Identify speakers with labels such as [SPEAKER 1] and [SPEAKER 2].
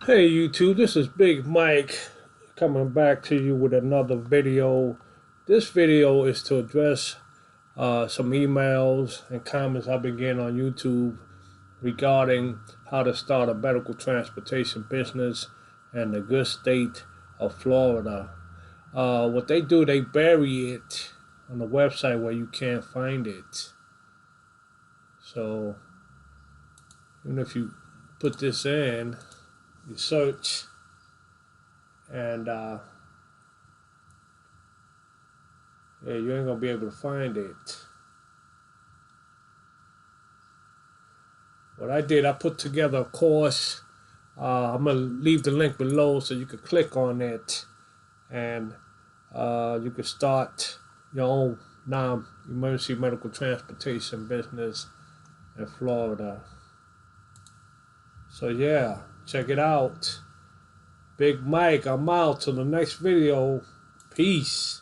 [SPEAKER 1] Hey YouTube, this is Big Mike coming back to you with another video. This video is to address some emails and comments I've been getting on YouTube regarding how to start a medical transportation business in the good state of Florida. What they do, they bury it on the website where you can't find it. So even if you put this in, you search and yeah, you ain't gonna be able to find it. What I did, I put together a course. I'm gonna leave the link below so you can click on it and you can start your own non-emergency medical transportation business in Florida. So yeah, check it out. Big Mike, I'm out till the next video. Peace.